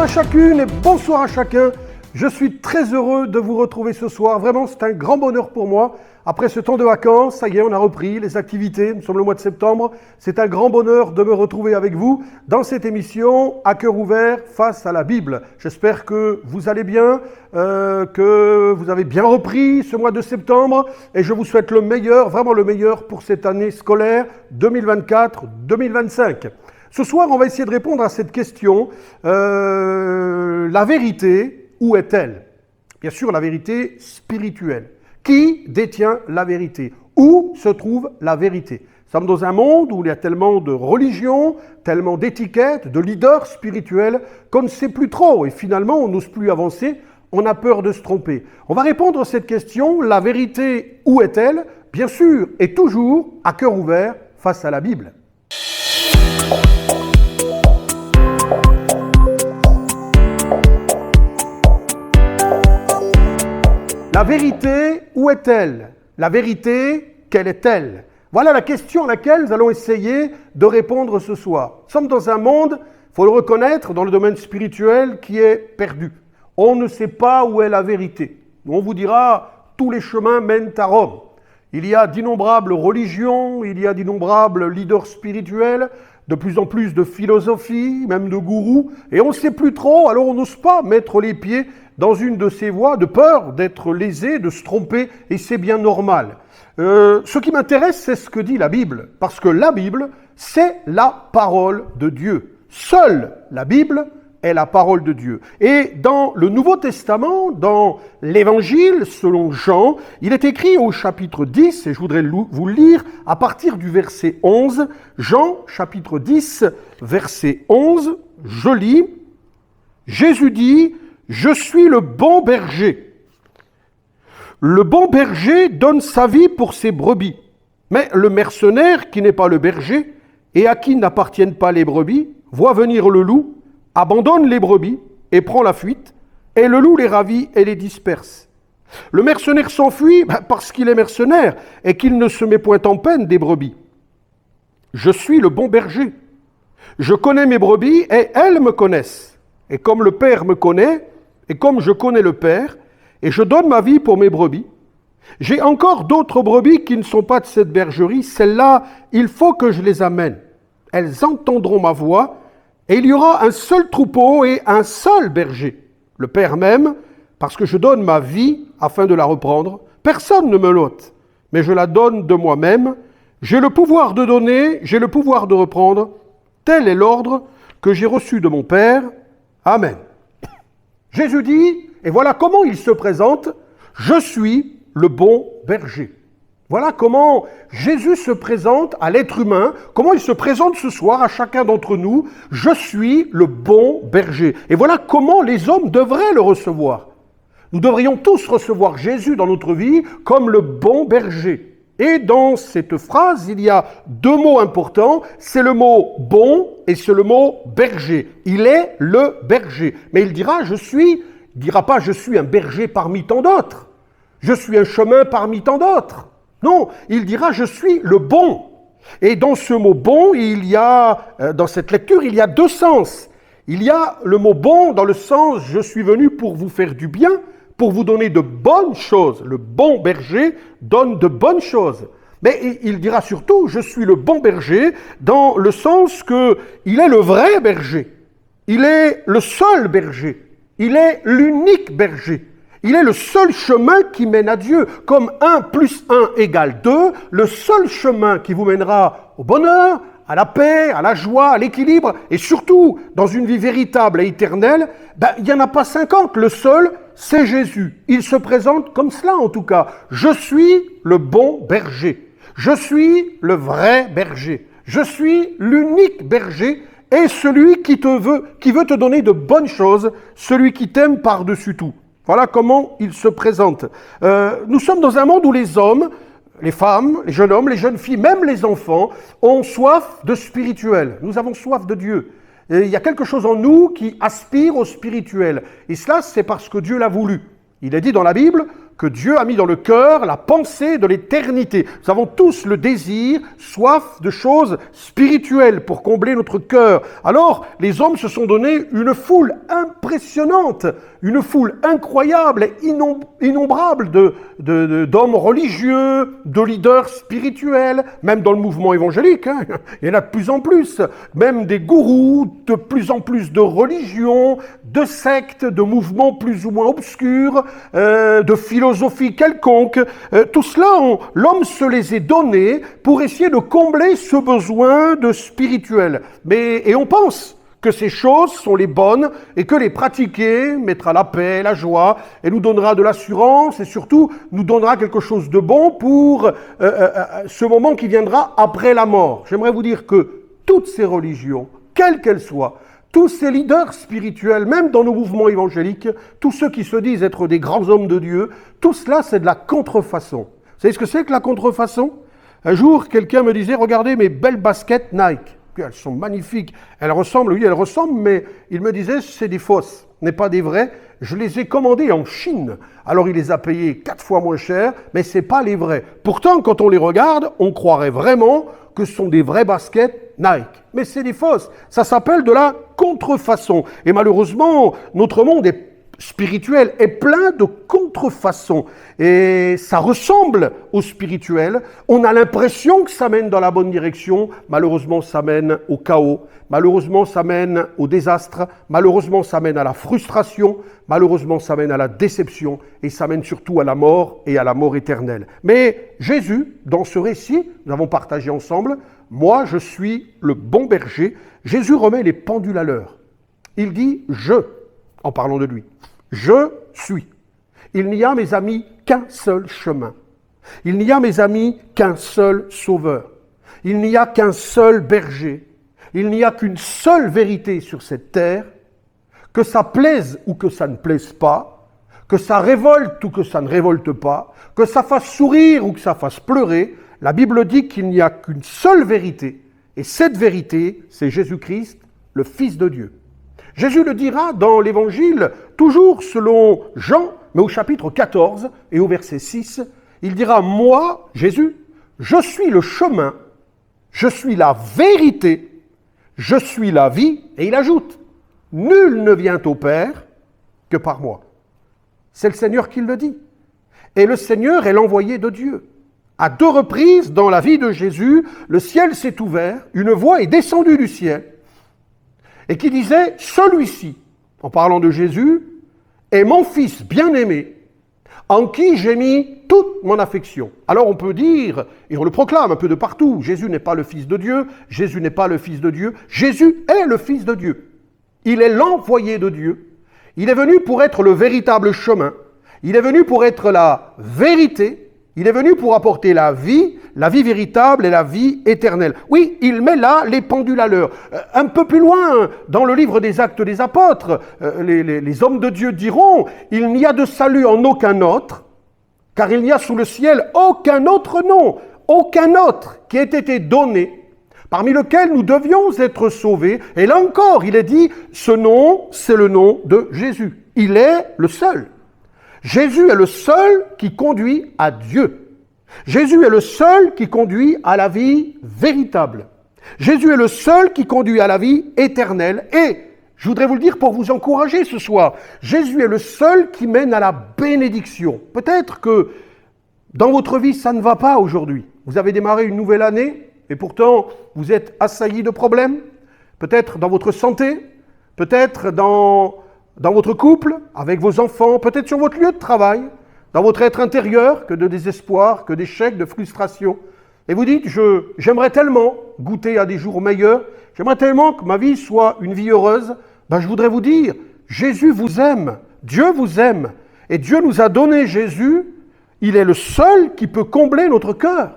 à chacune et bonsoir à chacun. Je suis très heureux de vous retrouver ce soir. Vraiment, c'est un grand bonheur pour moi. Après ce temps de vacances, ça y est, on a repris les activités. Nous sommes le mois de septembre. C'est un grand bonheur de me retrouver avec vous dans cette émission à cœur ouvert face à la Bible. J'espère que vous allez bien, que vous avez bien repris ce mois de septembre et je vous souhaite le meilleur, vraiment le meilleur pour cette année scolaire 2024-2025. Ce soir, on va essayer de répondre à cette question. La vérité, où est-elle? Bien sûr, la vérité spirituelle. Qui détient la vérité? Où se trouve la vérité? Nous sommes dans un monde où il y a tellement de religions, tellement d'étiquettes, de leaders spirituels qu'on ne sait plus trop. Et finalement, on n'ose plus avancer, on a peur de se tromper. On va répondre à cette question. La vérité, où est-elle? Bien sûr, et toujours à cœur ouvert face à la Bible. La vérité, où est-elle? La vérité, quelle est-elle? Voilà la question à laquelle nous allons essayer de répondre ce soir. Nous sommes dans un monde, il faut le reconnaître, dans le domaine spirituel, qui est perdu. On ne sait pas où est la vérité. On vous dira, tous les chemins mènent à Rome. Il y a d'innombrables religions, il y a d'innombrables leaders spirituels, de plus en plus de philosophies, même de gourous, et on ne sait plus trop, alors on n'ose pas mettre les pieds dans une de ces voies, de peur d'être lésé, de se tromper, et c'est bien normal. Ce qui m'intéresse, c'est ce que dit la Bible, parce que la Bible, c'est la parole de Dieu. Seule la Bible est la parole de Dieu. Et dans le Nouveau Testament, dans l'Évangile selon Jean, il est écrit au chapitre 10, et je voudrais vous le lire à partir du verset 11, Jean chapitre 10, verset 11, je lis, Jésus dit, « Je suis le bon berger. Le bon berger donne sa vie pour ses brebis. Mais le mercenaire qui n'est pas le berger et à qui n'appartiennent pas les brebis, voit venir le loup, abandonne les brebis et prend la fuite, et le loup les ravit et les disperse. Le mercenaire s'enfuit parce qu'il est mercenaire et qu'il ne se met point en peine des brebis. Je suis le bon berger. Je connais mes brebis et elles me connaissent. Et comme le Père me connaît, et comme je connais le Père, et je donne ma vie pour mes brebis, j'ai encore d'autres brebis qui ne sont pas de cette bergerie. Celles-là, il faut que je les amène. Elles entendront ma voix, et il y aura un seul troupeau et un seul berger. Le Père m'aime, parce que je donne ma vie afin de la reprendre. Personne ne me l'ôte, mais je la donne de moi-même. J'ai le pouvoir de donner, j'ai le pouvoir de reprendre. Tel est l'ordre que j'ai reçu de mon Père. Amen. Jésus dit, et voilà comment il se présente, « Je suis le bon berger ». Voilà comment Jésus se présente à l'être humain, comment il se présente ce soir à chacun d'entre nous, « Je suis le bon berger ». Et voilà comment les hommes devraient le recevoir. Nous devrions tous recevoir Jésus dans notre vie comme le bon berger. Et dans cette phrase, il y a deux mots importants, c'est le mot « bon » et c'est le mot « berger ». Il est le berger. Mais il dira, il dira pas « je suis un berger parmi tant d'autres ». Je suis un chemin parmi tant d'autres. Non, il dira « je suis le bon ». Et dans ce mot « bon », dans cette lecture, il y a deux sens. Il y a le mot « bon » dans le sens « je suis venu pour vous faire du bien », pour vous donner de bonnes choses. Le bon berger donne de bonnes choses. Mais il dira surtout, je suis le bon berger, dans le sens qu'il est le vrai berger. Il est le seul berger. Il est l'unique berger. Il est le seul chemin qui mène à Dieu. Comme 1 + 1 = 2, le seul chemin qui vous mènera au bonheur, à la paix, à la joie, à l'équilibre, et surtout dans une vie véritable et éternelle, il n'y en a pas 50. Le seul, c'est Jésus. Il se présente comme cela en tout cas. Je suis le bon berger. Je suis le vrai berger. Je suis l'unique berger et celui qui veut te donner de bonnes choses, celui qui t'aime par-dessus tout. Voilà comment il se présente. Nous sommes dans un monde où les hommes, les femmes, les jeunes hommes, les jeunes filles, même les enfants, ont soif de spirituel. Nous avons soif de Dieu. Et il y a quelque chose en nous qui aspire au spirituel. Et cela, c'est parce que Dieu l'a voulu. Il est dit dans la Bible, que Dieu a mis dans le cœur la pensée de l'éternité. Nous avons tous le désir, soif de choses spirituelles pour combler notre cœur. Alors, les hommes se sont donné une foule impressionnante, une foule incroyable et innombrable d'hommes religieux, de leaders spirituels, même dans le mouvement évangélique, hein, il y en a de plus en plus, même des gourous, de plus en plus de religions, de sectes, de mouvements plus ou moins obscurs, de philosophies quelconques. Tout cela, l'homme se les est donnés pour essayer de combler ce besoin de spirituel. Et on pense que ces choses sont les bonnes et que les pratiquer mettra la paix, la joie et nous donnera de l'assurance et surtout nous donnera quelque chose de bon pour ce moment qui viendra après la mort. J'aimerais vous dire que toutes ces religions, quelles qu'elles soient, tous ces leaders spirituels, même dans nos mouvements évangéliques, tous ceux qui se disent être des grands hommes de Dieu, tout cela c'est de la contrefaçon. Vous savez ce que c'est que la contrefaçon? Un jour, quelqu'un me disait, regardez mes belles baskets Nike. Puis elles sont magnifiques, elles ressemblent, mais il me disait, c'est des fausses, ce n'est pas des vraies. Je les ai commandées en Chine, alors il les a payées 4 fois moins cher, mais ce n'est pas les vraies. Pourtant, quand on les regarde, on croirait vraiment que ce sont des vraies baskets Nike. Mais c'est des fausses, ça s'appelle de la contrefaçon. Et malheureusement, notre monde est spirituel est plein de contrefaçons et ça ressemble au spirituel. On a l'impression que ça mène dans la bonne direction. Malheureusement, ça mène au chaos. Malheureusement, ça mène au désastre. Malheureusement, ça mène à la frustration. Malheureusement, ça mène à la déception et ça mène surtout à la mort et à la mort éternelle. Mais Jésus, dans ce récit, nous avons partagé ensemble, moi, je suis le bon berger. Jésus remet les pendules à l'heure. Il dit « je » en parlant de lui. Je suis. Il n'y a, mes amis, qu'un seul chemin. Il n'y a, mes amis, qu'un seul sauveur. Il n'y a qu'un seul berger. Il n'y a qu'une seule vérité sur cette terre. Que ça plaise ou que ça ne plaise pas, que ça révolte ou que ça ne révolte pas, que ça fasse sourire ou que ça fasse pleurer, la Bible dit qu'il n'y a qu'une seule vérité. Et cette vérité, c'est Jésus-Christ, le Fils de Dieu. Jésus le dira dans l'Évangile, toujours selon Jean, mais au chapitre 14 et au verset 6, il dira « Moi, Jésus, je suis le chemin, je suis la vérité, je suis la vie. » Et il ajoute « Nul ne vient au Père que par moi. » C'est le Seigneur qui le dit. Et le Seigneur est l'envoyé de Dieu. À 2 reprises dans la vie de Jésus, le ciel s'est ouvert, une voix est descendue du ciel, et qui disait « Celui-ci », en parlant de Jésus, « est mon Fils bien-aimé, en qui j'ai mis toute mon affection. » Alors on peut dire, et on le proclame un peu de partout, Jésus n'est pas le Fils de Dieu, Jésus n'est pas le Fils de Dieu, Jésus est le Fils de Dieu. Il est l'envoyé de Dieu, il est venu pour être le véritable chemin, il est venu pour être la vérité, il est venu pour apporter la vie véritable et la vie éternelle. Oui, il met là les pendules à l'heure. Un peu plus loin, dans le livre des Actes des Apôtres, les hommes de Dieu diront « Il n'y a de salut en aucun autre, car il n'y a sous le ciel aucun autre nom, aucun autre qui ait été donné, parmi lequel nous devions être sauvés. » Et là encore, il est dit « Ce nom, c'est le nom de Jésus. Il est le seul. » Jésus est le seul qui conduit à Dieu. Jésus est le seul qui conduit à la vie véritable. Jésus est le seul qui conduit à la vie éternelle. Et, je voudrais vous le dire pour vous encourager ce soir, Jésus est le seul qui mène à la bénédiction. Peut-être que dans votre vie, ça ne va pas aujourd'hui. Vous avez démarré une nouvelle année et pourtant vous êtes assailli de problèmes. Peut-être dans votre santé, peut-être dans votre couple, avec vos enfants, peut-être sur votre lieu de travail, dans votre être intérieur, que de désespoir, que d'échec, de frustration. Et vous dites, j'aimerais tellement goûter à des jours meilleurs, j'aimerais tellement que ma vie soit une vie heureuse. Je voudrais vous dire, Jésus vous aime, Dieu vous aime, et Dieu nous a donné Jésus, il est le seul qui peut combler notre cœur.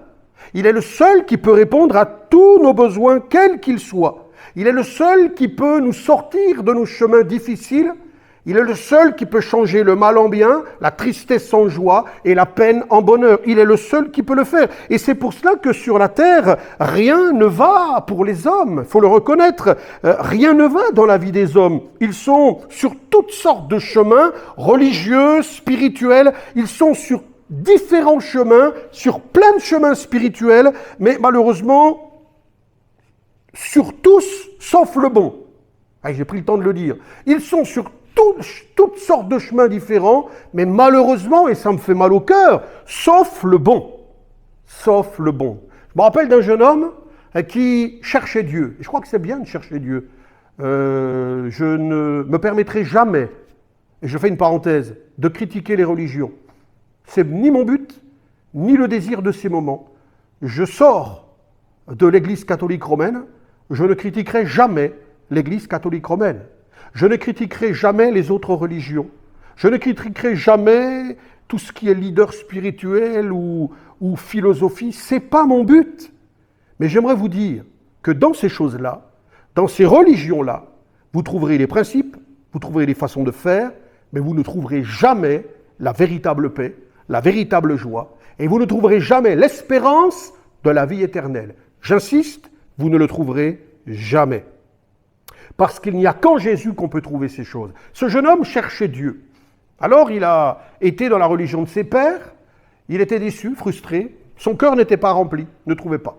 Il est le seul qui peut répondre à tous nos besoins, quels qu'ils soient. Il est le seul qui peut nous sortir de nos chemins difficiles Il est le seul qui peut changer le mal en bien, la tristesse en joie et la peine en bonheur. Il est le seul qui peut le faire. Et c'est pour cela que sur la terre, rien ne va pour les hommes. Il faut le reconnaître. Rien ne va dans la vie des hommes. Ils sont sur toutes sortes de chemins, religieux, spirituels. Ils sont sur différents chemins, sur plein de chemins spirituels, mais malheureusement, sur tous, sauf le bon. J'ai pris le temps de le dire. Ils sont sur toutes sortes de chemins différents, mais malheureusement, et ça me fait mal au cœur, sauf le bon. Sauf le bon. Je me rappelle d'un jeune homme qui cherchait Dieu. Et je crois que c'est bien de chercher Dieu. Je ne me permettrai jamais, et je fais une parenthèse, de critiquer les religions. C'est ni mon but, ni le désir de ces moments. Je sors de l'Église catholique romaine, je ne critiquerai jamais l'Église catholique romaine. Je ne critiquerai jamais les autres religions. Je ne critiquerai jamais tout ce qui est leader spirituel ou philosophie. Ce n'est pas mon but. Mais j'aimerais vous dire que dans ces choses-là, dans ces religions-là, vous trouverez les principes, vous trouverez les façons de faire, mais vous ne trouverez jamais la véritable paix, la véritable joie, et vous ne trouverez jamais l'espérance de la vie éternelle. J'insiste, vous ne le trouverez jamais. Parce qu'il n'y a qu'en Jésus qu'on peut trouver ces choses. Ce jeune homme cherchait Dieu. Alors il a été dans la religion de ses pères, il était déçu, frustré, son cœur n'était pas rempli, ne trouvait pas.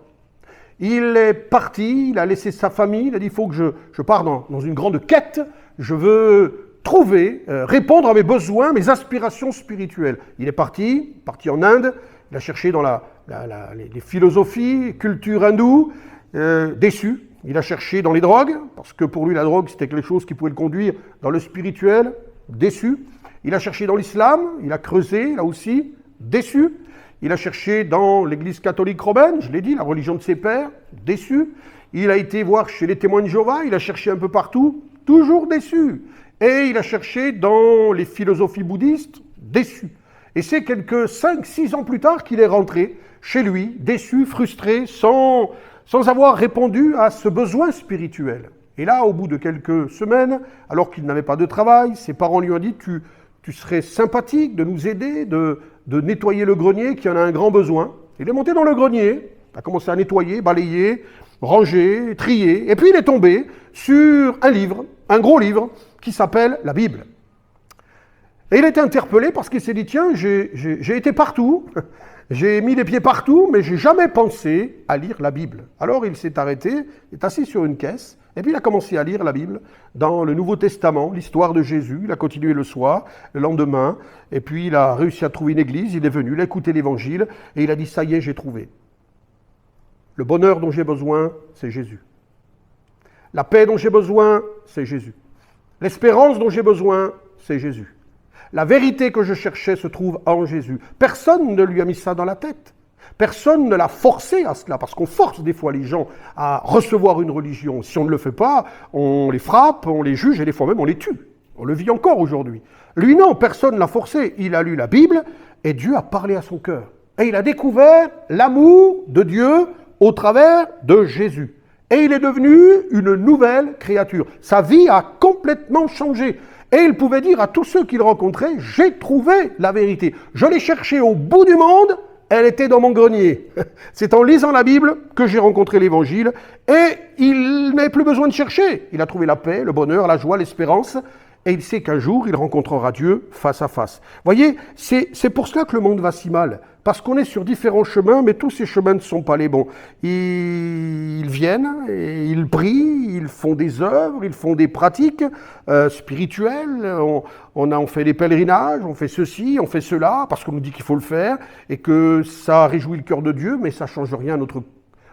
Il est parti, il a laissé sa famille, il a dit il faut que je parte dans une grande quête, je veux trouver, répondre à mes besoins, mes aspirations spirituelles. Il est parti en Inde, il a cherché dans les philosophies, culture hindoue, déçu. Il a cherché dans les drogues, parce que pour lui la drogue c'était quelque chose qui pouvait le conduire dans le spirituel, déçu. Il a cherché dans l'islam, il a creusé là aussi, déçu. Il a cherché dans l'église catholique romaine, je l'ai dit, la religion de ses pères, déçu. Il a été voir chez les témoins de Jéhovah, il a cherché un peu partout, toujours déçu. Et il a cherché dans les philosophies bouddhistes, déçu. Et c'est quelques 5-6 ans plus tard qu'il est rentré chez lui, déçu, frustré, sans avoir répondu à ce besoin spirituel. Et là, au bout de quelques semaines, alors qu'il n'avait pas de travail, ses parents lui ont dit « Tu serais sympathique de nous aider, de nettoyer le grenier qui en a un grand besoin. » Il est monté dans le grenier, a commencé à nettoyer, balayer, ranger, trier, et puis il est tombé sur un livre, un gros livre, qui s'appelle la Bible. Et il a été interpellé parce qu'il s'est dit « Tiens, j'ai été partout, j'ai mis les pieds partout, mais j'ai jamais pensé à lire la Bible. » Alors il s'est arrêté, il est assis sur une caisse, et puis il a commencé à lire la Bible dans le Nouveau Testament, l'histoire de Jésus. Il a continué le soir, le lendemain, et puis il a réussi à trouver une église, il est venu, il a écouté l'évangile, et il a dit « Ça y est, j'ai trouvé. Le bonheur dont j'ai besoin, c'est Jésus. La paix dont j'ai besoin, c'est Jésus. L'espérance dont j'ai besoin, c'est Jésus. La vérité que je cherchais se trouve en Jésus. » Personne ne lui a mis ça dans la tête. Personne ne l'a forcé à cela, parce qu'on force des fois les gens à recevoir une religion. Si on ne le fait pas, on les frappe, on les juge et des fois même on les tue. On le vit encore aujourd'hui. Lui non, personne ne l'a forcé. Il a lu la Bible et Dieu a parlé à son cœur. Et il a découvert l'amour de Dieu au travers de Jésus. Et il est devenu une nouvelle créature. Sa vie a complètement changé. Et il pouvait dire à tous ceux qu'il rencontrait, « J'ai trouvé la vérité. Je l'ai cherchée au bout du monde, elle était dans mon grenier. » C'est en lisant la Bible que j'ai rencontré l'Évangile. Et il n'avait plus besoin de chercher. Il a trouvé la paix, le bonheur, la joie, l'espérance. Et il sait qu'un jour, il rencontrera Dieu face à face. Voyez, c'est pour cela que le monde va si mal. Parce qu'on est sur différents chemins, mais tous ces chemins ne sont pas les bons. Ils viennent, et ils prient, ils font des œuvres, ils font des pratiques spirituelles. On fait des pèlerinages, on fait ceci, on fait cela, parce qu'on nous dit qu'il faut le faire, et que ça réjouit le cœur de Dieu, mais ça ne change rien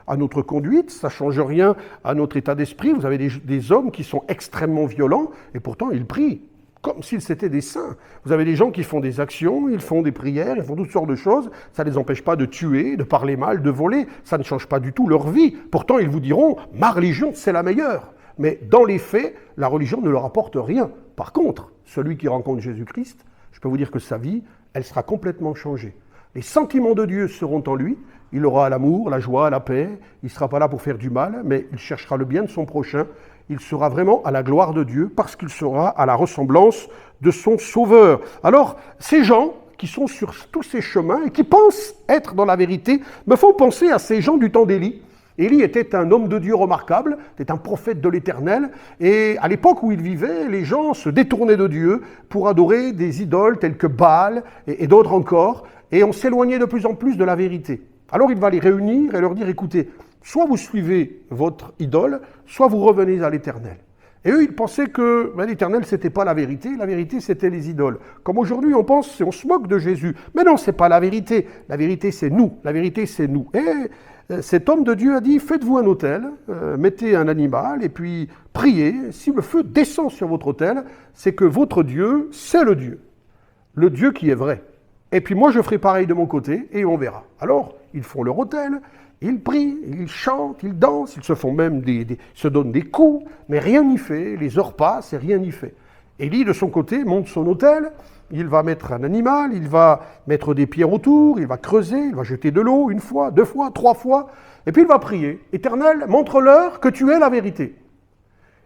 à notre conduite, ça ne change rien à notre état d'esprit. Vous avez des hommes qui sont extrêmement violents, et pourtant ils prient, comme s'ils étaient des saints. Vous avez des gens qui font des actions, ils font des prières, ils font toutes sortes de choses, ça ne les empêche pas de tuer, de parler mal, de voler, ça ne change pas du tout leur vie. Pourtant ils vous diront, ma religion c'est la meilleure. Mais dans les faits, la religion ne leur apporte rien. Par contre, celui qui rencontre Jésus-Christ, je peux vous dire que sa vie, elle sera complètement changée. Les sentiments de Dieu seront en lui. Il aura l'amour, la joie, la paix. Il ne sera pas là pour faire du mal, mais il cherchera le bien de son prochain. Il sera vraiment à la gloire de Dieu parce qu'il sera à la ressemblance de son Sauveur. Alors, ces gens qui sont sur tous ces chemins et qui pensent être dans la vérité me font penser à ces gens du temps d'Élie. Élie était un homme de Dieu remarquable, était un prophète de l'Éternel, et à l'époque où il vivait, les gens se détournaient de Dieu pour adorer des idoles telles que Baal et d'autres encore, et on s'éloignait de plus en plus de la vérité. Alors il va les réunir et leur dire, écoutez, soit vous suivez votre idole, soit vous revenez à l'Éternel. Et eux, ils pensaient que l'Éternel, c'était pas la vérité c'était les idoles. Comme aujourd'hui, on pense, on se moque de Jésus. Mais non, c'est pas la vérité c'est nous, la vérité c'est nous. Et cet homme de Dieu a dit, faites-vous un autel, mettez un animal et puis priez. Si le feu descend sur votre autel, c'est que votre Dieu, c'est le Dieu qui est vrai. Et puis moi, je ferai pareil de mon côté et on verra. Alors, ils font leur autel, ils prient, ils chantent, ils dansent, ils se font même se donnent des coups, mais rien n'y fait, les heures passent et rien n'y fait. Élie, de son côté, monte son autel, il va mettre un animal, il va mettre des pierres autour, il va creuser, il va jeter de l'eau une fois, 2 fois, 3 fois, et puis il va prier. Éternel, montre-leur que tu es la vérité.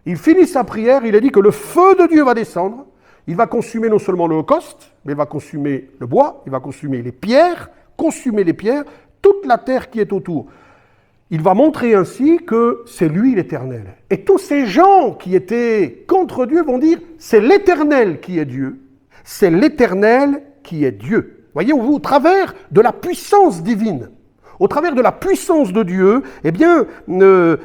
Il finit sa prière, il a dit que le feu de Dieu va descendre, il va consumer non seulement l'holocauste, mais il va consumer le bois, il va consumer les pierres, toute la terre qui est autour. Il va montrer ainsi que c'est lui l'Éternel. Et tous ces gens qui étaient contre Dieu vont dire, c'est l'Éternel qui est Dieu. C'est l'Éternel qui est Dieu. Voyez-vous, au travers de la puissance divine, au travers de la puissance de Dieu, eh bien,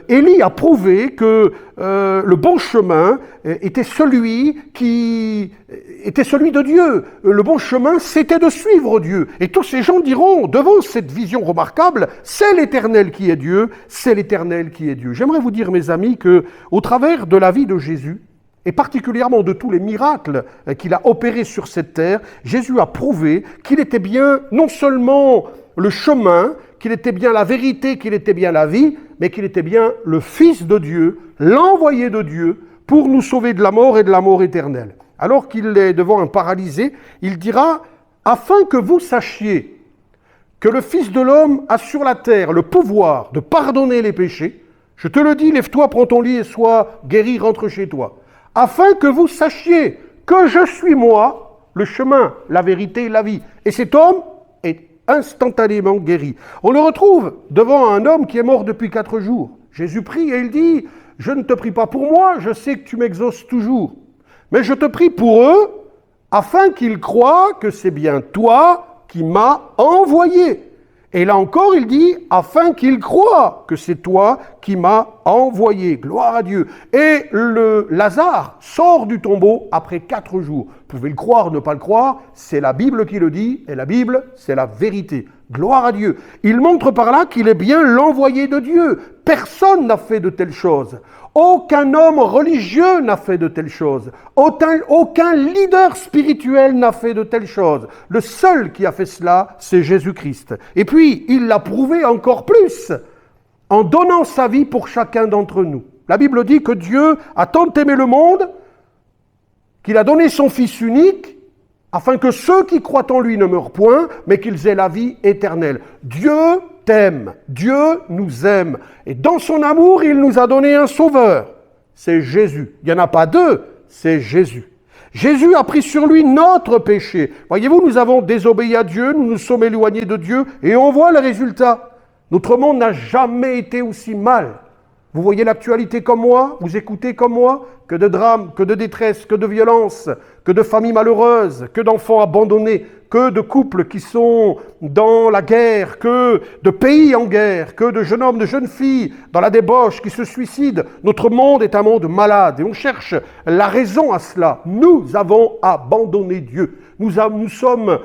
Élie a prouvé que le bon chemin était celui de Dieu. Le bon chemin, c'était de suivre Dieu. Et tous ces gens diront, devant cette vision remarquable, c'est l'Éternel qui est Dieu, c'est l'Éternel qui est Dieu. J'aimerais vous dire, mes amis, que au travers de la vie de Jésus, et particulièrement de tous les miracles qu'il a opérés sur cette terre, Jésus a prouvé qu'il était bien non seulement le chemin, qu'il était bien la vérité, qu'il était bien la vie, mais qu'il était bien le Fils de Dieu, l'envoyé de Dieu, pour nous sauver de la mort et de la mort éternelle. Alors qu'il est devant un paralysé, il dira « Afin que vous sachiez que le Fils de l'homme a sur la terre le pouvoir de pardonner les péchés, je te le dis, lève-toi, prends ton lit et sois guéri, rentre chez toi. Afin que vous sachiez que je suis moi, le chemin, la vérité et la vie. » Et cet homme est instantanément guéri. On le retrouve devant un homme qui est mort depuis 4 jours. Jésus prie et il dit, je ne te prie pas pour moi, je sais que tu m'exauces toujours, mais je te prie pour eux, afin qu'ils croient que c'est bien toi qui m'as envoyé. Et là encore, il dit, afin qu'ils croient que c'est toi qui m'as envoyé. Gloire à Dieu. Et Lazare sort du tombeau après 4 jours. Vous pouvez le croire, ne pas le croire, c'est la Bible qui le dit, et la Bible, c'est la vérité. Gloire à Dieu. Il montre par là qu'il est bien l'envoyé de Dieu. Personne n'a fait de telles choses. Aucun homme religieux n'a fait de telles choses. Aucun leader spirituel n'a fait de telles choses. Le seul qui a fait cela, c'est Jésus-Christ. Et puis, il l'a prouvé encore plus en donnant sa vie pour chacun d'entre nous. La Bible dit que Dieu a tant aimé le monde qu'il a donné son Fils unique afin que ceux qui croient en lui ne meurent point, mais qu'ils aient la vie éternelle. Dieu t'aime, Dieu nous aime. Et dans son amour, il nous a donné un sauveur. C'est Jésus. Il n'y en a pas 2, c'est Jésus. Jésus a pris sur lui notre péché. Voyez-vous, nous avons désobéi à Dieu, nous nous sommes éloignés de Dieu, et on voit le résultat. Notre monde n'a jamais été aussi mal. Vous voyez l'actualité comme moi, vous écoutez comme moi, que de drames, que de détresse, que de violence, que de familles malheureuses, que d'enfants abandonnés, que de couples qui sont dans la guerre, que de pays en guerre, que de jeunes hommes, de jeunes filles dans la débauche qui se suicident. Notre monde est un monde malade et on cherche la raison à cela. Nous avons abandonné Dieu. Nous sommes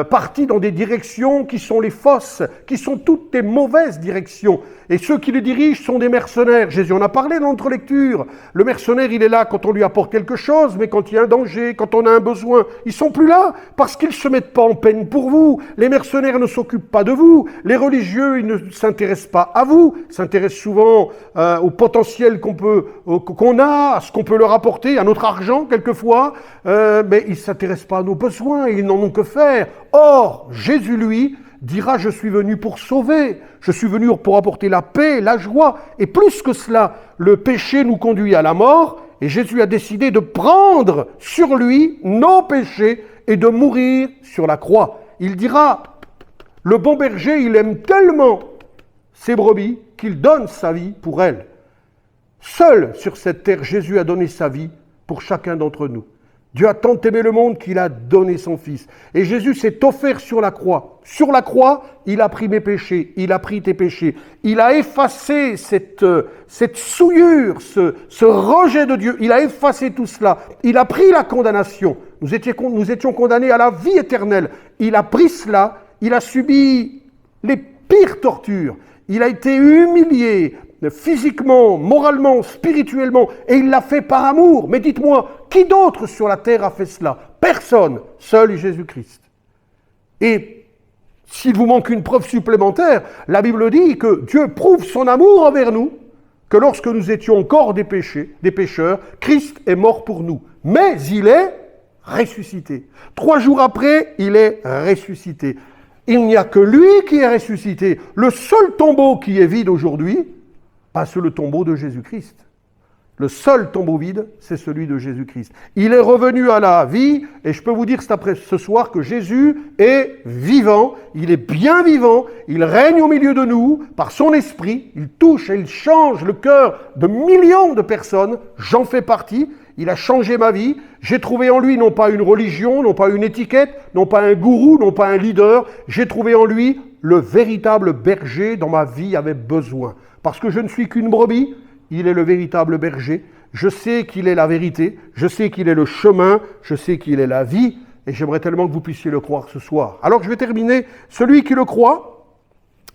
partis dans des directions qui sont les fausses, qui sont toutes des mauvaises directions. Et ceux qui les dirigent sont des mercenaires. Jésus en a parlé dans notre lecture. Le mercenaire, il est là quand on lui apporte quelque chose, mais quand il y a un danger, quand on a un besoin, ils sont plus là parce qu'ils ne se mettent pas en peine pour vous. Les mercenaires ne s'occupent pas de vous. Les religieux, ils ne s'intéressent pas à vous. Ils s'intéressent souvent au potentiel qu'on a, à ce qu'on peut leur apporter, à notre argent quelquefois, mais ils ne s'intéressent pas à nos besoins. besoin, ils n'en ont que faire. Or, Jésus, lui, dira, je suis venu pour sauver, je suis venu pour apporter la paix, la joie, et plus que cela, le péché nous conduit à la mort, et Jésus a décidé de prendre sur lui nos péchés et de mourir sur la croix. Il dira, le bon berger, il aime tellement ses brebis qu'il donne sa vie pour elles. Seul sur cette terre, Jésus a donné sa vie pour chacun d'entre nous. Dieu a tant aimé le monde qu'il a donné son Fils. Et Jésus s'est offert sur la croix. Sur la croix, il a pris mes péchés, il a pris tes péchés. Il a effacé cette souillure, ce rejet de Dieu. Il a effacé tout cela. Il a pris la condamnation. Nous étions condamnés à la vie éternelle. Il a pris cela. Il a subi les pires tortures. Il a été humilié physiquement, moralement, spirituellement, et il l'a fait par amour. Mais dites-moi, qui d'autre sur la terre a fait cela? Personne, seul Jésus-Christ. Et s'il vous manque une preuve supplémentaire, la Bible dit que Dieu prouve son amour envers nous, que lorsque nous étions encore des pécheurs, Christ est mort pour nous. Mais il est ressuscité. 3 jours après, il est ressuscité. Il n'y a que lui qui est ressuscité. Le seul tombeau qui est vide aujourd'hui, c'est le tombeau de Jésus-Christ. Le seul tombeau vide, c'est celui de Jésus-Christ. Il est revenu à la vie, et je peux vous dire ce soir que Jésus est vivant, il est bien vivant, il règne au milieu de nous, par son esprit, il touche et il change le cœur de millions de personnes, j'en fais partie, il a changé ma vie, j'ai trouvé en lui non pas une religion, non pas une étiquette, non pas un gourou, non pas un leader, j'ai trouvé en lui le véritable berger dont ma vie avait besoin. Parce que je ne suis qu'une brebis, il est le véritable berger. Je sais qu'il est la vérité, je sais qu'il est le chemin, je sais qu'il est la vie, et j'aimerais tellement que vous puissiez le croire ce soir. Alors je vais terminer. Celui qui le croit,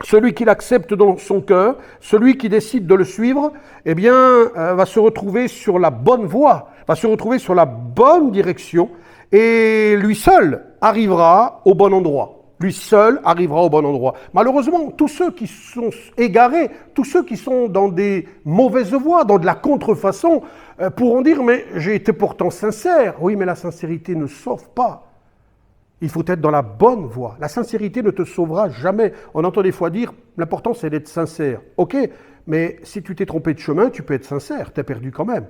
celui qui l'accepte dans son cœur, celui qui décide de le suivre, eh bien, va se retrouver sur la bonne voie, va se retrouver sur la bonne direction, et lui seul arrivera au bon endroit. Lui seul arrivera au bon endroit. Malheureusement, tous ceux qui sont égarés, tous ceux qui sont dans des mauvaises voies, dans de la contrefaçon, pourront dire « mais j'ai été pourtant sincère ». Oui, mais la sincérité ne sauve pas. Il faut être dans la bonne voie. La sincérité ne te sauvera jamais. On entend des fois dire « l'important c'est d'être sincère ». Ok, mais si tu t'es trompé de chemin, tu peux être sincère, t'es perdu quand même.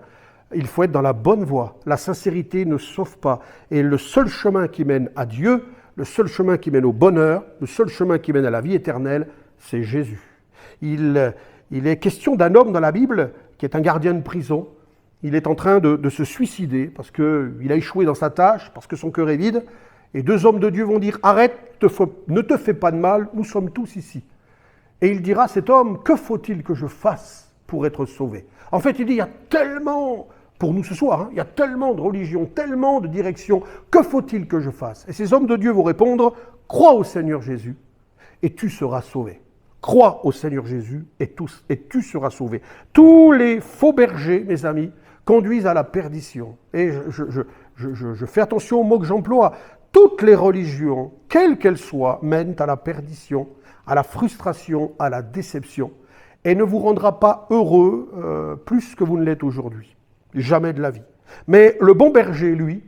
Il faut être dans la bonne voie. La sincérité ne sauve pas. Et le seul chemin qui mène à Dieu, le seul chemin qui mène au bonheur, le seul chemin qui mène à la vie éternelle, c'est Jésus. Il est question d'un homme dans la Bible qui est un gardien de prison. Il est en train de se suicider parce qu'il a échoué dans sa tâche, parce que son cœur est vide. Et 2 hommes de Dieu vont dire « Arrête, ne te fais pas de mal, nous sommes tous ici. » Et il dira à cet homme « Que faut-il que je fasse pour être sauvé ?» En fait, il dit « Il y a tellement... » Pour nous ce soir, il y a tellement de religions, tellement de directions, que faut-il que je fasse? Et ces hommes de Dieu vont répondre, crois au Seigneur Jésus et tu seras sauvé. Crois au Seigneur Jésus et tu seras sauvé. Tous les faux bergers, mes amis, conduisent à la perdition. Et je fais attention aux mots que j'emploie. Toutes les religions, quelles qu'elles soient, mènent à la perdition, à la frustration, à la déception, et ne vous rendra pas heureux plus que vous ne l'êtes aujourd'hui. Jamais de la vie. Mais le bon berger, lui,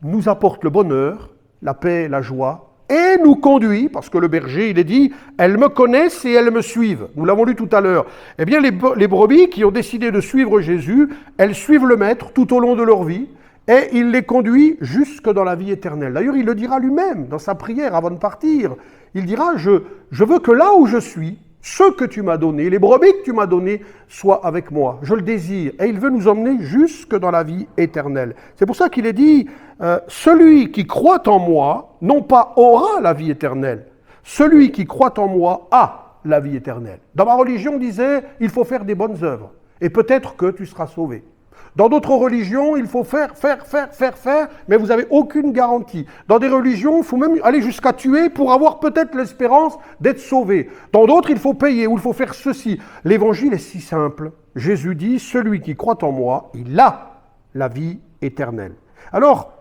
nous apporte le bonheur, la paix, la joie, et nous conduit, parce que le berger, il est dit, elles me connaissent et elles me suivent. Nous l'avons lu tout à l'heure. Eh bien, les brebis qui ont décidé de suivre Jésus, elles suivent le Maître tout au long de leur vie, et il les conduit jusque dans la vie éternelle. D'ailleurs, il le dira lui-même dans sa prière avant de partir. Il dira, je veux que là où je suis, ce que tu m'as donné, les brebis que tu m'as données, soient avec moi. Je le désire. Et il veut nous emmener jusque dans la vie éternelle. C'est pour ça qu'il est dit, celui qui croit en moi, non pas aura la vie éternelle. Celui qui croit en moi a la vie éternelle. Dans ma religion, on disait, il faut faire des bonnes œuvres. Et peut-être que tu seras sauvé. Dans d'autres religions, il faut faire, mais vous n'avez aucune garantie. Dans des religions, il faut même aller jusqu'à tuer pour avoir peut-être l'espérance d'être sauvé. Dans d'autres, il faut payer ou il faut faire ceci. L'évangile est si simple. Jésus dit, celui qui croit en moi, il a la vie éternelle. Alors,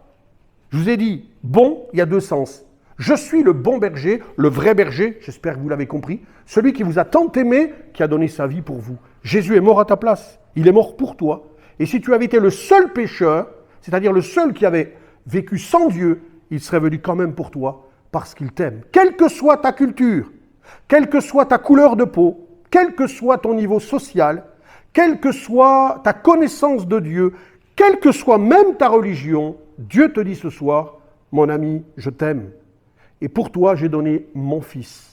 je vous ai dit, bon, il y a 2 sens. Je suis le bon berger, le vrai berger, j'espère que vous l'avez compris, celui qui vous a tant aimé, qui a donné sa vie pour vous. Jésus est mort à ta place, il est mort pour toi. Et si tu avais été le seul pécheur, c'est-à-dire le seul qui avait vécu sans Dieu, il serait venu quand même pour toi parce qu'il t'aime. Quelle que soit ta culture, quelle que soit ta couleur de peau, quel que soit ton niveau social, quelle que soit ta connaissance de Dieu, quelle que soit même ta religion, Dieu te dit ce soir, mon ami, je t'aime. Et pour toi, j'ai donné mon fils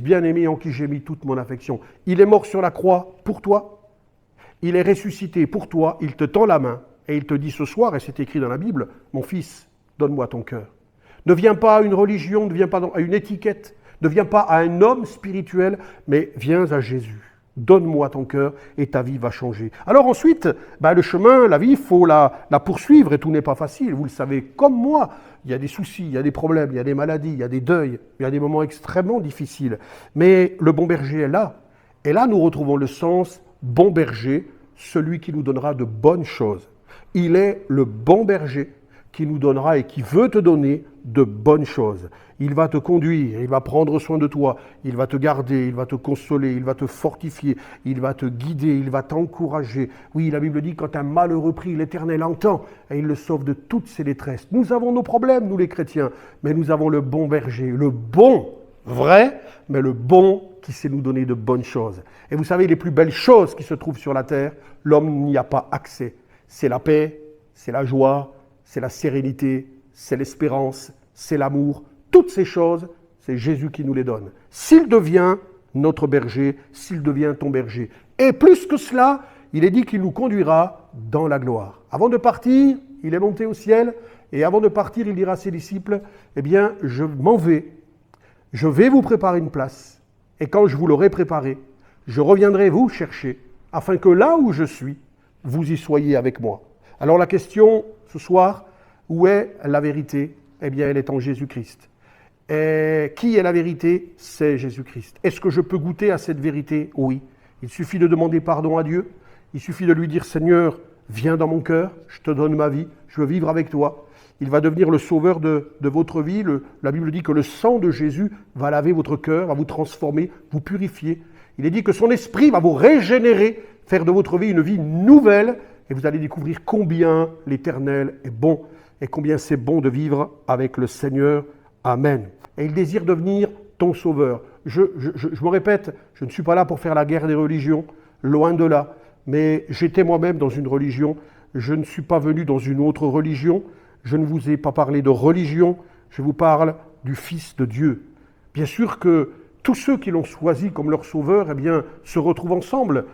bien-aimé en qui j'ai mis toute mon affection. Il est mort sur la croix pour toi. Il est ressuscité pour toi. Il te tend la main et il te dit ce soir, et c'est écrit dans la Bible, mon fils, donne-moi ton cœur. Ne viens pas à une religion, ne viens pas à une étiquette, ne viens pas à un homme spirituel, mais viens à Jésus. Donne-moi ton cœur et ta vie va changer. Alors ensuite, le chemin, la vie, il faut la poursuivre et tout n'est pas facile. Vous le savez comme moi, il y a des soucis, il y a des problèmes, il y a des maladies, il y a des deuils, il y a des moments extrêmement difficiles. Mais le bon berger est là. Et là, nous retrouvons le sens bon berger, celui qui nous donnera de bonnes choses. Il est le bon berger qui nous donnera et qui veut te donner de bonnes choses. Il va te conduire, il va prendre soin de toi, il va te garder, il va te consoler, il va te fortifier, il va te guider, il va t'encourager. Oui, la Bible dit, quand un malheureux prie, l'Éternel entend et il le sauve de toutes ses détresses. Nous avons nos problèmes, nous les chrétiens, mais nous avons le bon berger, le bon, vrai, mais le bon qui sait nous donner de bonnes choses. Et vous savez, les plus belles choses qui se trouvent sur la terre, l'homme n'y a pas accès. C'est la paix, c'est la joie, c'est la sérénité, c'est l'espérance, c'est l'amour. Toutes ces choses, c'est Jésus qui nous les donne. S'il devient notre berger, s'il devient ton berger. Et plus que cela, il est dit qu'il nous conduira dans la gloire. Avant de partir, il est monté au ciel, et avant de partir, il dira à ses disciples, eh bien, je m'en vais, je vais vous préparer une place, et quand je vous l'aurai préparée, je reviendrai vous chercher, afin que là où je suis, vous y soyez avec moi. Alors la question ce soir, où est la vérité ? Eh bien, elle est en Jésus-Christ. Et qui est la vérité ? C'est Jésus-Christ. Est-ce que je peux goûter à cette vérité ? Oui. Il suffit de demander pardon à Dieu. Il suffit de lui dire, Seigneur, viens dans mon cœur, je te donne ma vie, je veux vivre avec toi. Il va devenir le sauveur de votre vie. La Bible dit que le sang de Jésus va laver votre cœur, va vous transformer, vous purifier. Il est dit que son esprit va vous régénérer, faire de votre vie une vie nouvelle, et vous allez découvrir combien l'Éternel est bon, et combien c'est bon de vivre avec le Seigneur. Amen. Et il désire devenir ton sauveur. Je me répète, je ne suis pas là pour faire la guerre des religions, loin de là. Mais j'étais moi-même dans une religion, je ne suis pas venu dans une autre religion, je ne vous ai pas parlé de religion, je vous parle du Fils de Dieu. Bien sûr que tous ceux qui l'ont choisi comme leur sauveur, eh bien, se retrouvent ensemble.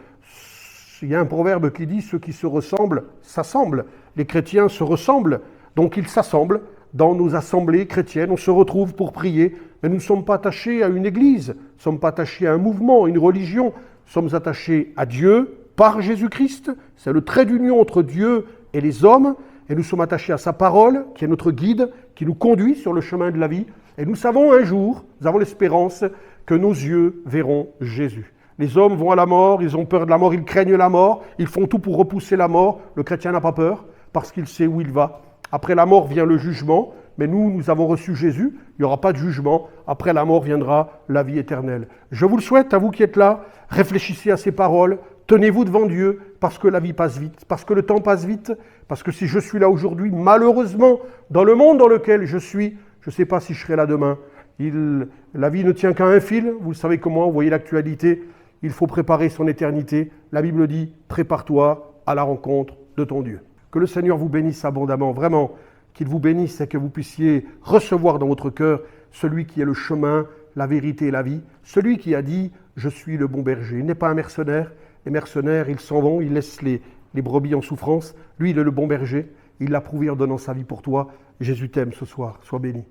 Il y a un proverbe qui dit « ceux qui se ressemblent s'assemblent ». Les chrétiens se ressemblent, donc ils s'assemblent dans nos assemblées chrétiennes, on se retrouve pour prier, mais nous ne sommes pas attachés à une église, nous ne sommes pas attachés à un mouvement, à une religion, nous sommes attachés à Dieu par Jésus-Christ, c'est le trait d'union entre Dieu et les hommes, et nous sommes attachés à sa parole, qui est notre guide, qui nous conduit sur le chemin de la vie, et nous savons un jour, nous avons l'espérance que nos yeux verront Jésus. Les hommes vont à la mort, ils ont peur de la mort, ils craignent la mort, ils font tout pour repousser la mort, le chrétien n'a pas peur, parce qu'il sait où il va. Après la mort vient le jugement, mais nous avons reçu Jésus, il n'y aura pas de jugement. Après la mort viendra la vie éternelle. Je vous le souhaite, à vous qui êtes là, réfléchissez à ces paroles, tenez-vous devant Dieu, parce que la vie passe vite, parce que le temps passe vite, parce que si je suis là aujourd'hui, malheureusement, dans le monde dans lequel je suis, je ne sais pas si je serai là demain. La vie ne tient qu'à un fil, vous le savez comment, vous voyez l'actualité, il faut préparer son éternité. La Bible dit, prépare-toi à la rencontre de ton Dieu. Que le Seigneur vous bénisse abondamment, vraiment, qu'il vous bénisse et que vous puissiez recevoir dans votre cœur celui qui est le chemin, la vérité et la vie, celui qui a dit « Je suis le bon berger ». Il n'est pas un mercenaire. Les mercenaires, ils s'en vont, ils laissent les brebis en souffrance. Lui, il est le bon berger. Il l'a prouvé en donnant sa vie pour toi. Jésus t'aime ce soir. Sois béni.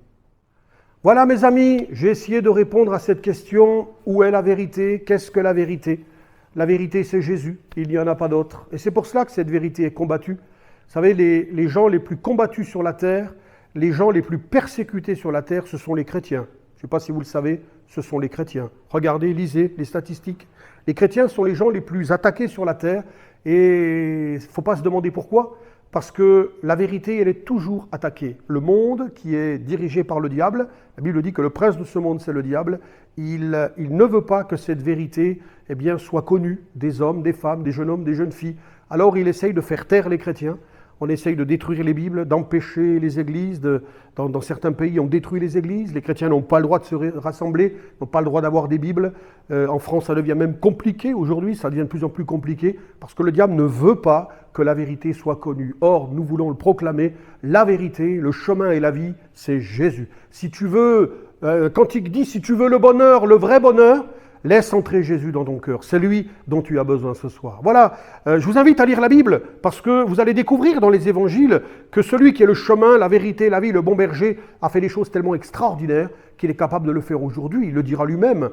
Voilà mes amis, j'ai essayé de répondre à cette question. Où est la vérité ? Qu'est-ce que la vérité ? La vérité, c'est Jésus. Il n'y en a pas d'autre. Et c'est pour cela que cette vérité est combattue. Vous savez, les gens les plus combattus sur la terre, les gens les plus persécutés sur la terre, ce sont les chrétiens. Je ne sais pas si vous le savez, ce sont les chrétiens. Regardez, lisez les statistiques. Les chrétiens sont les gens les plus attaqués sur la terre et il ne faut pas se demander pourquoi. Parce que la vérité, elle est toujours attaquée. Le monde qui est dirigé par le diable, la Bible dit que le prince de ce monde, c'est le diable, il ne veut pas que cette vérité soit connue des hommes, des femmes, des jeunes hommes, des jeunes filles. Alors il essaye de faire taire les chrétiens On essaye de détruire les Bibles, d'empêcher les églises. Dans certains pays, on détruit les églises. Les chrétiens n'ont pas le droit de se rassembler, n'ont pas le droit d'avoir des Bibles. En France, ça devient même compliqué aujourd'hui, ça devient de plus en plus compliqué, parce que le diable ne veut pas que la vérité soit connue. Or, nous voulons le proclamer, la vérité, le chemin et la vie, c'est Jésus. Si tu veux, Cantique dit, si tu veux le bonheur, le vrai bonheur, laisse entrer Jésus dans ton cœur. C'est lui dont tu as besoin ce soir. Voilà, je vous invite à lire la Bible parce que vous allez découvrir dans les évangiles que celui qui est le chemin, la vérité, la vie, le bon berger a fait des choses tellement extraordinaires qu'il est capable de le faire aujourd'hui. Il le dira lui-même.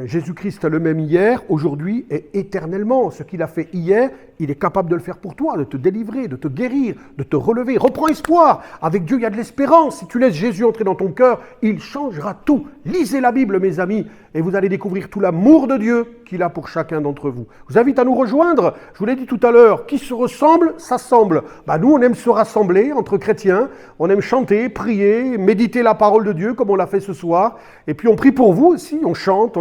Jésus-Christ est le même hier, aujourd'hui et éternellement. Ce qu'il a fait hier, il est capable de le faire pour toi, de te délivrer, de te guérir, de te relever. Reprends espoir. Avec Dieu, il y a de l'espérance. Si tu laisses Jésus entrer dans ton cœur, il changera tout. Lisez la Bible, mes amis, et vous allez découvrir tout l'amour de Dieu qu'il a pour chacun d'entre vous. Je vous invite à nous rejoindre. Je vous l'ai dit tout à l'heure, qui se ressemble, s'assemble. Nous, on aime se rassembler entre chrétiens. On aime chanter, prier, méditer la parole de Dieu, comme on l'a fait ce soir. Et puis, on prie pour vous aussi. On chante,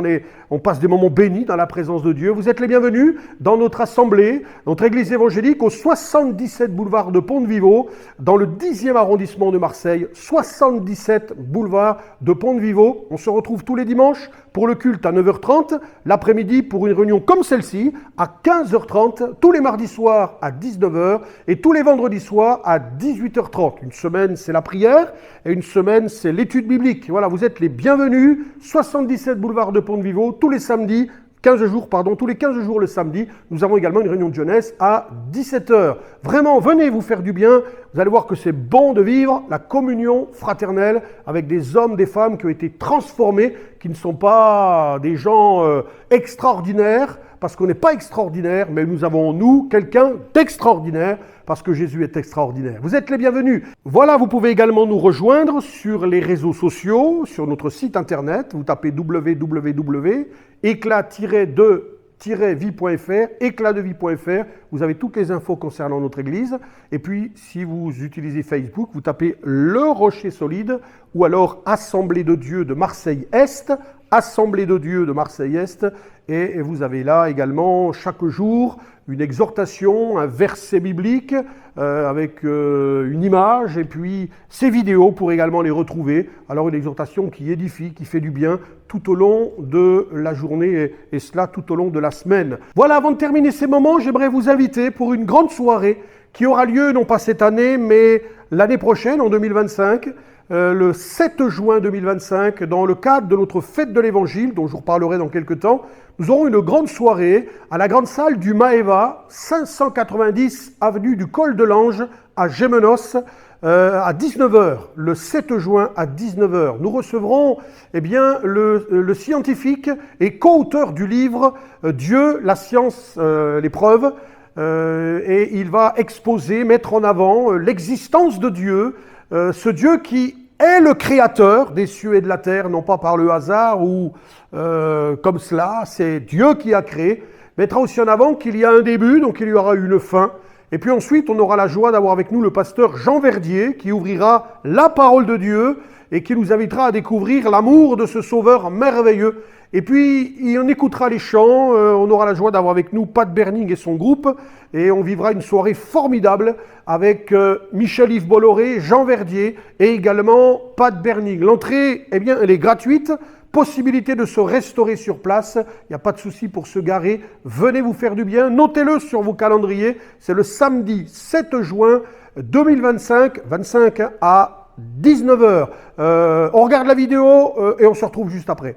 on passe des moments bénis dans la présence de Dieu. Vous êtes les bienvenus dans notre assemblée, notre église évangélique au 77 boulevard de Pont-de-Vivo, dans le 10e arrondissement de Marseille. 77 boulevard de Pont-de-Vivo. On se retrouve tous les dimanches pour le culte à 9h30, l'après-midi pour une réunion comme celle-ci à 15h30, tous les mardis soirs à 19h et tous les vendredis soirs à 18h30. Une semaine, c'est la prière et une semaine, c'est l'étude biblique. Voilà, vous êtes les bienvenus. 77 boulevard de Pont-de-Vivo, tous les samedis, tous les 15 jours le samedi. Nous avons également une réunion de jeunesse à 17h. Vraiment, venez vous faire du bien. Vous allez voir que c'est bon de vivre la communion fraternelle avec des hommes, des femmes qui ont été transformés, qui ne sont pas des gens extraordinaires, parce qu'on n'est pas extraordinaire, mais nous avons en nous quelqu'un d'extraordinaire, parce que Jésus est extraordinaire. Vous êtes les bienvenus. Voilà, vous pouvez également nous rejoindre sur les réseaux sociaux, sur notre site internet. Vous tapez www.éclat-de-vie.fr, éclatdevie.fr. Vous avez toutes les infos concernant notre église. Et puis, si vous utilisez Facebook, vous tapez Le Rocher Solide ou alors Assemblée de Dieu de Marseille-Est, Assemblée de Dieu de Marseille-Est. Et vous avez là également chaque jour une exhortation, un verset biblique avec une image et puis ces vidéos pour également les retrouver. Alors une exhortation qui édifie, qui fait du bien tout au long de la journée et cela tout au long de la semaine. Voilà, avant de terminer ces moments, j'aimerais vous inviter pour une grande soirée qui aura lieu non pas cette année mais l'année prochaine en 2025. Le 7 juin 2025, dans le cadre de notre fête de l'Évangile, dont je vous reparlerai dans quelques temps, nous aurons une grande soirée à la grande salle du Maeva, 590 avenue du Col de l'Ange, à Gémenos, à 19h, le 7 juin à 19h. Nous recevrons le scientifique et co-auteur du livre « Dieu, la science, l'épreuve ». Et il va exposer, mettre en avant l'existence de Dieu, ce Dieu qui est le créateur des cieux et de la terre, non pas par le hasard ou comme cela, c'est Dieu qui a créé. Mettra aussi en avant qu'il y a un début, donc il y aura une fin. Et puis ensuite, on aura la joie d'avoir avec nous le pasteur Jean Verdier qui ouvrira la parole de Dieu et qui nous invitera à découvrir l'amour de ce sauveur merveilleux. Et puis, on écoutera les chants, on aura la joie d'avoir avec nous Pat Berning et son groupe, et on vivra une soirée formidable avec Michel-Yves Bolloré, Jean Verdier et également Pat Berning. L'entrée, elle est gratuite, possibilité de se restaurer sur place, il n'y a pas de souci pour se garer, venez vous faire du bien, notez-le sur vos calendriers, c'est le samedi 7 juin 2025, 25 à 19h. On regarde la vidéo et on se retrouve juste après.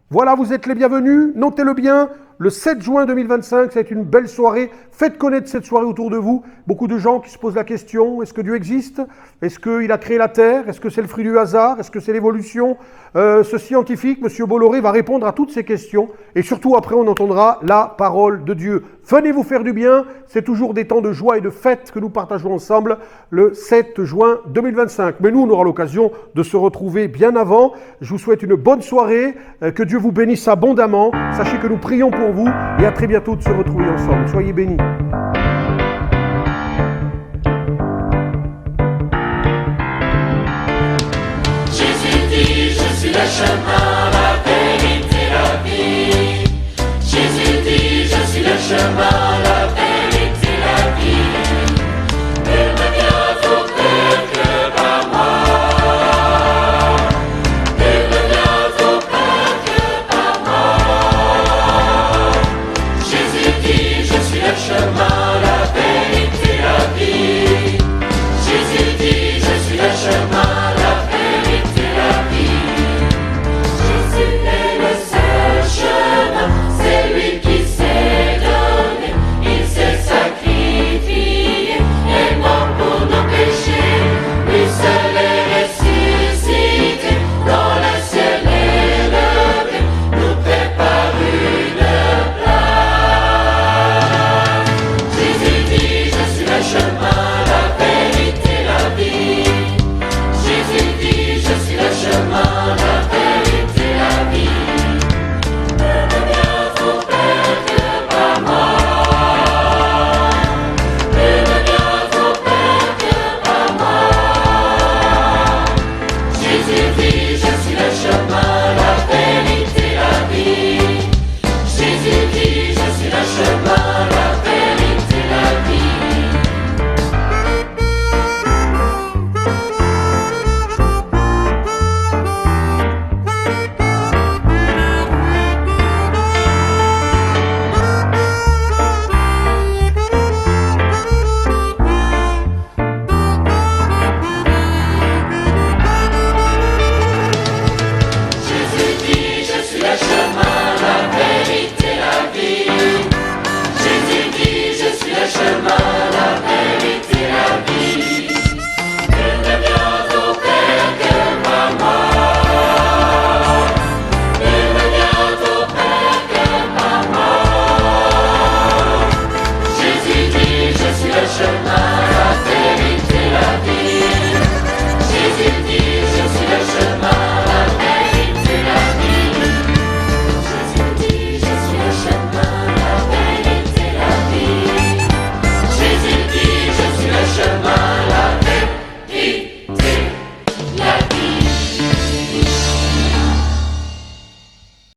Voilà, vous êtes les bienvenus, notez-le bien, le 7 juin 2025. Ça va être une belle soirée. Faites connaître cette soirée autour de vous. Beaucoup de gens qui se posent la question, est-ce que Dieu existe? Est-ce qu'il a créé la Terre? Est-ce que c'est le fruit du hasard? Est-ce que c'est l'évolution? Ce scientifique, M. Bolloré, va répondre à toutes ces questions. Et surtout, après, on entendra la parole de Dieu. Venez vous faire du bien. C'est toujours des temps de joie et de fête que nous partageons ensemble le 7 juin 2025. Mais nous, on aura l'occasion de se retrouver bien avant. Je vous souhaite une bonne soirée. Que Dieu vous bénisse abondamment. Sachez que nous prions pour vous et à très bientôt de se retrouver ensemble. Soyez bénis. Jésus dit, je suis le chemin, la vérité, la vie. Jésus dit, je suis le chemin, la vérité, la vie. Nul ne vient au Père que par moi. Nul ne vient au Père que par moi. Jésus dit, je suis le chemin, la vérité, la vie. Jésus dit, je suis le chemin, la vérité, la vie. Jésus est le seul chemin, c'est lui qui s'est donné, il s'est sacrifié, est mort pour nos péchés, lui seul est ressuscité, dans le ciel élevé, nous prépare une place. Jésus dit, je suis le chemin, la vérité, la vie. Jésus dit, je suis le chemin, la vérité, la vie. Ne me viens au Père que par moi. Ne me viens au Père que par moi. Jésus dit, je suis le chemin, la vérité, la vie. Jésus dit, je suis le chemin, la vérité, la vie. Jésus dit, je suis le chemin, la vérité, la vie. Jésus dit, je suis le chemin, la vérité, la vie. Nul ne vient au Père que par moi. Nul ne vient au Père que par moi. Jésus dit, je suis le chemin,